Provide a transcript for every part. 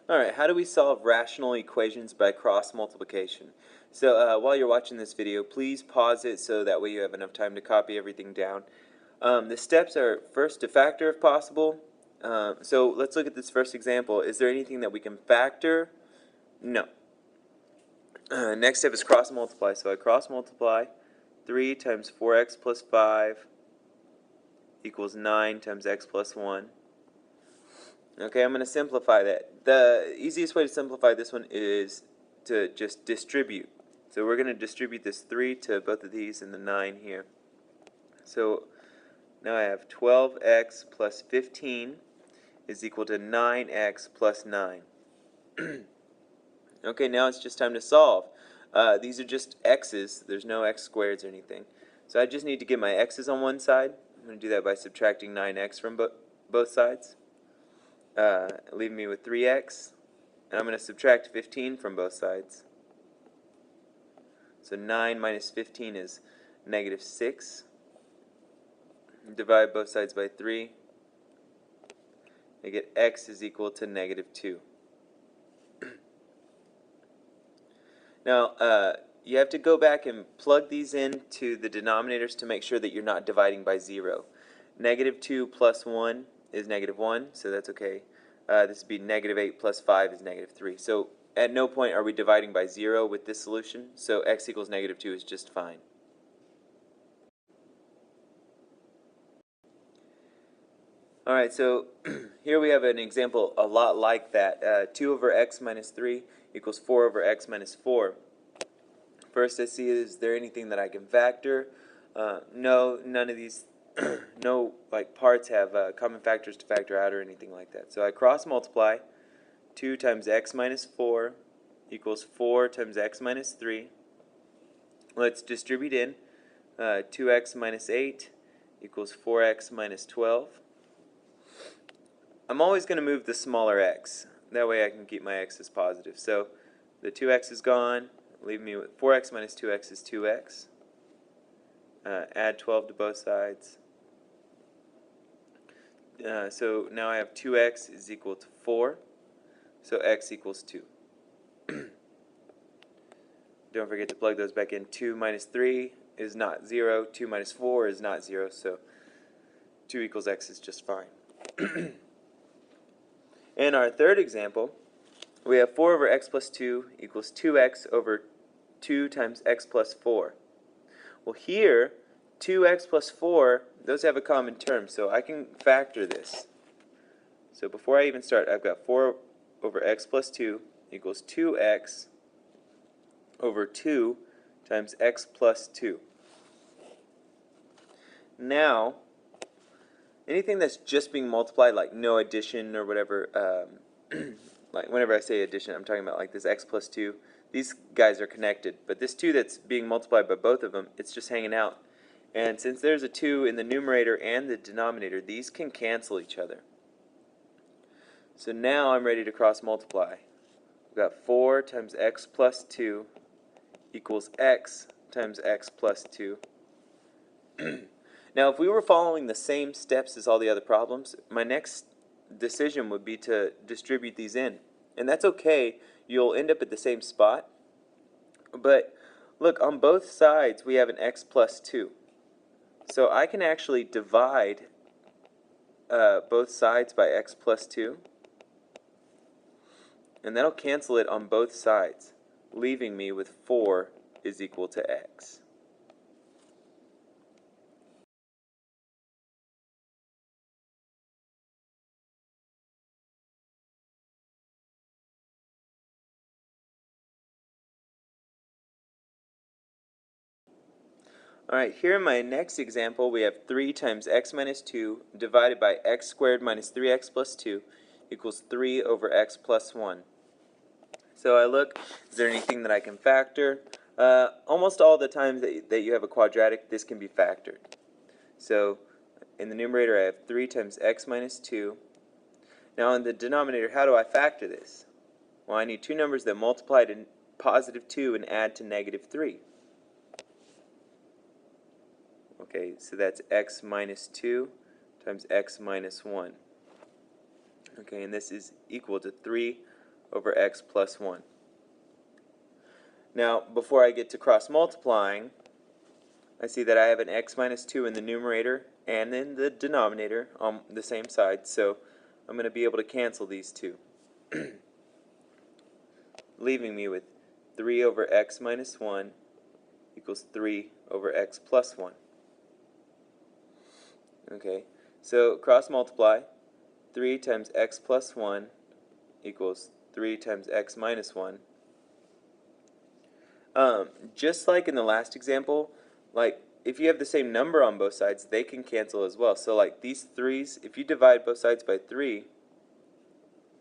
Alright, how do we solve rational equations by cross multiplication? So while you're watching this video, please pause it so that way you have enough time to copy everything down. The steps are first to factor if possible. So let's look at this first example. Is there anything that we can factor? No. Next step is cross multiply. So I cross multiply 3 times 4x plus 5 equals 9 times x plus 1. Okay, I'm going to simplify that. The easiest way to simplify this one is to just distribute. So we're going to distribute this 3 to both of these and the 9 here. So now I have 12x plus 15 is equal to 9x plus 9. Okay, now it's just time to solve. These are just x's. There's no x squareds or anything. So I just need to get my x's on one side. I'm going to do that by subtracting 9x from both sides. Leaving me with 3x, and I'm going to subtract 15 from both sides. So 9 minus 15 is negative 6. Divide both sides by 3. I get x is equal to negative 2. Now, you have to go back and plug these into the denominators to make sure that you're not dividing by 0. Negative 2 plus 1 is negative 1, so that's okay. This would be negative 8 plus 5 is negative 3. So at no point are we dividing by 0 with this solution, so x equals negative 2 is just fine. Alright, so here we have an example a lot like that. 2 over x minus 3 equals 4 over x minus 4. First I see, is there anything that I can factor? No, none of these no parts have common factors to factor out or anything like that. So I cross multiply. 2 times x minus 4 equals 4 times x minus 3. Let's distribute in. 2x minus 8 equals 4x minus 12. I'm always going to move the smaller x. That way I can keep my x's positive. So the 2x is gone. Leave me with 4x minus 2x is 2x. Add 12 to both sides. So now I have 2x is equal to 4. So x equals 2. Don't forget to plug those back in. 2 minus 3 is not 0. 2 minus 4 is not 0. So 2 equals x is just fine. In our third example, we have 4 over x plus 2 equals 2x over 2 times x plus 4. Well, here, 2x plus 4, those have a common term, so I can factor this. So before I even start, I've got 4 over x plus 2 equals 2x over 2 times x plus 2. Now, anything that's just being multiplied, like no addition or whatever, like whenever I say addition, I'm talking about like this x plus 2. These guys are connected, but this 2 that's being multiplied by both of them, it's just hanging out. And since there's a 2 in the numerator and the denominator, these can cancel each other. So now I'm ready to cross multiply. We've got 4 times x plus 2 equals x times x plus 2. Now if we were following the same steps as all the other problems, my next decision would be to distribute these in. And that's okay, you'll end up at the same spot. But look, on both sides we have an x plus 2. So I can actually divide both sides by x plus 2. And that'll cancel it on both sides, leaving me with 4 is equal to x. Alright, here in my next example we have 3 times x minus 2 divided by x squared minus 3x plus 2 equals 3 over x plus 1. So I look, is there anything that I can factor? Almost all the times that you have a quadratic, this can be factored. So in the numerator I have 3 times x minus 2. Now in the denominator, how do I factor this? Well, I need two numbers that multiply to positive 2 and add to negative 3. Okay, so that's x minus 2 times x minus 1. Okay, and this is equal to 3 over x plus 1. Now, before I get to cross multiplying, I see that I have an x minus 2 in the numerator and in the denominator on the same side, so I'm going to be able to cancel these two, leaving me with 3 over x minus 1 equals 3 over x plus 1. Okay, so cross multiply. 3 times x plus 1 equals 3 times x minus 1. Just like in the last example, like if you have the same number on both sides, they can cancel as well. So like these 3's, if you divide both sides by 3,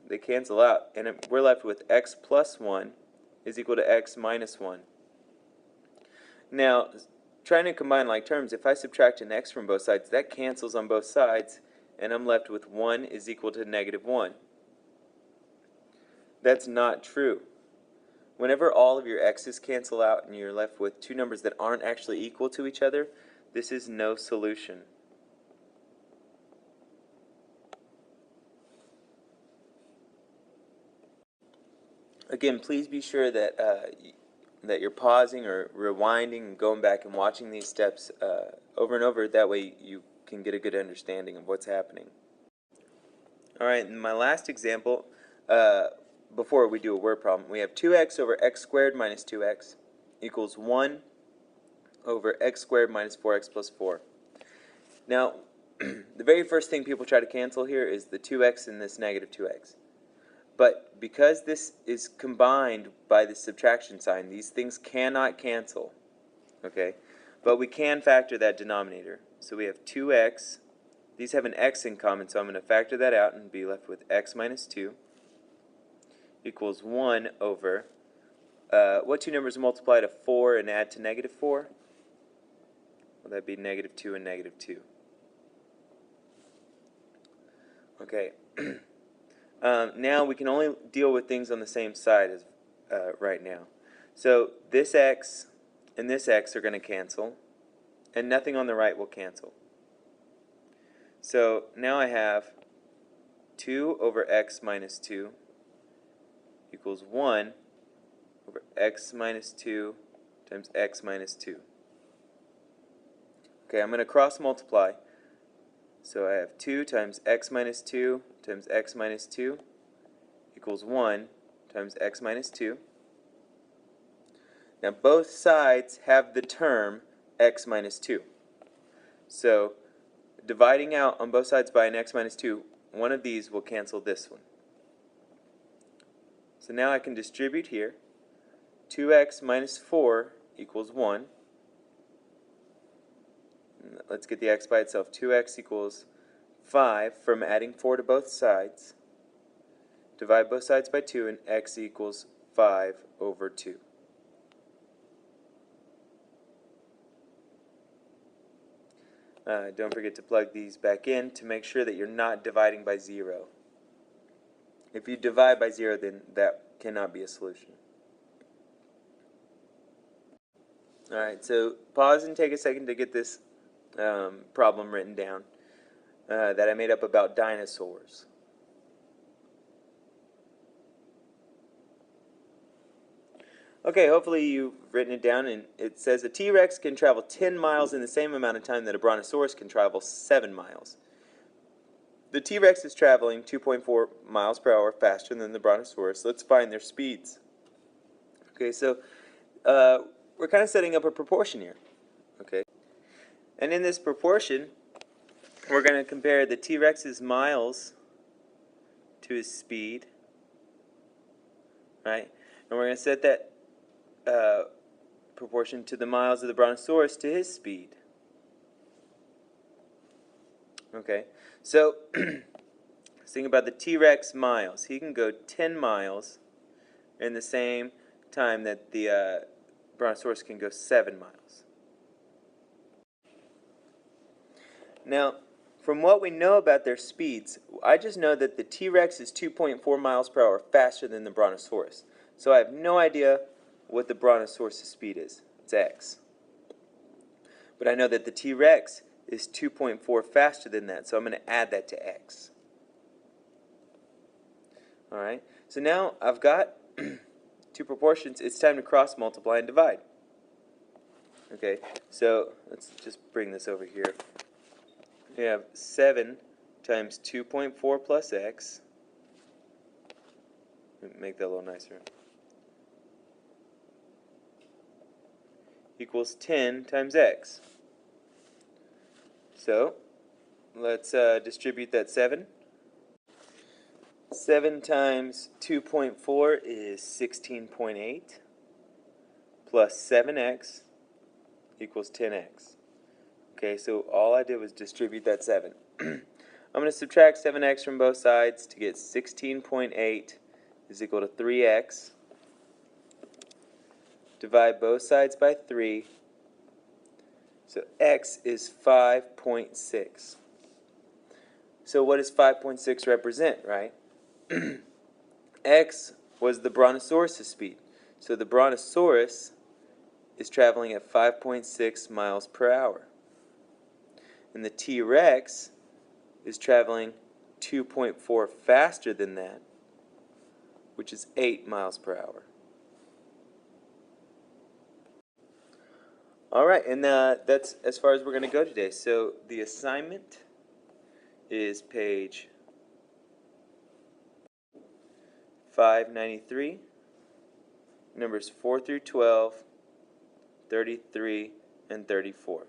they cancel out, and we're left with x plus 1 is equal to x minus 1. Now, trying to combine like terms, if I subtract an x from both sides, that cancels on both sides, and I'm left with 1 is equal to negative 1. That's not true. Whenever all of your x's cancel out and you're left with two numbers that aren't actually equal to each other, this is no solution. Again, please be sure that that you're pausing or rewinding and going back and watching these steps over and over. That way you can get a good understanding of what's happening. Alright, in my last example, before we do a word problem, we have 2x over x squared minus 2x equals 1 over x squared minus 4x plus 4. Now, the very first thing people try to cancel here is the 2x and this negative 2x. But because this is combined by the subtraction sign, these things cannot cancel. Okay? But we can factor that denominator. So we have 2x. These have an x in common, so I'm going to factor that out and be left with x minus 2 equals 1 over, what two numbers multiply to 4 and add to negative 4? Well, that'd be negative 2 and negative 2. Okay. Now we can only deal with things on the same side as right now. So this x and this x are going to cancel, and nothing on the right will cancel. So now I have 2 over x minus 2 equals 1 over x minus 2 times x minus 2. Okay, I'm going to cross multiply. So I have 2 times x minus 2 times x minus 2 equals 1 times x minus 2. Now both sides have the term x minus 2. So dividing out on both sides by an x minus 2, one of these will cancel this one. So now I can distribute here. 2x minus 4 equals 1. Let's get the x by itself. 2x equals 5 from adding 4 to both sides. Divide both sides by 2, and x equals 5 over 2. Don't forget to plug these back in to make sure that you're not dividing by 0. If you divide by 0, then that cannot be a solution. Alright, so pause and take a second to get this problem written down that I made up about dinosaurs. Okay, hopefully you've written it down, and it says a T-Rex can travel 10 miles in the same amount of time that a Brontosaurus can travel 7 miles. The T-Rex is traveling 2.4 miles per hour faster than the Brontosaurus. Let's find their speeds. Okay, so we're kind of setting up a proportion here. Okay, and in this proportion, we're going to compare the T-Rex's miles to his speed, right? And we're going to set that proportion to the miles of the Brontosaurus to his speed. Okay, so let's think about the T-Rex miles. He can go 10 miles in the same time that the Brontosaurus can go 7 miles. Now, from what we know about their speeds, I just know that the T-Rex is 2.4 miles per hour faster than the Brontosaurus. So I have no idea what the Brontosaurus' speed is. It's x. But I know that the T-Rex is 2.4 faster than that, so I'm going to add that to x. Alright, so now I've got two proportions. It's time to cross multiply and divide. Okay, so let's just bring this over here. We have 7 times 2.4 plus x. Make that a little nicer. Equals 10 times x. So let's distribute that 7. 7 times 2.4 is 16.8 plus 7x equals 10x. Okay, so all I did was distribute that 7. I'm going to subtract 7x from both sides to get 16.8 is equal to 3x. Divide both sides by 3. So x is 5.6. So what does 5.6 represent, right? X was the Brontosaurus' speed. So the Brontosaurus is traveling at 5.6 miles per hour. And the T-Rex is traveling 2.4 faster than that, which is 8 miles per hour. Alright, and that's as far as we're going to go today. So the assignment is page 593, numbers 4 through 12, 33, and 34.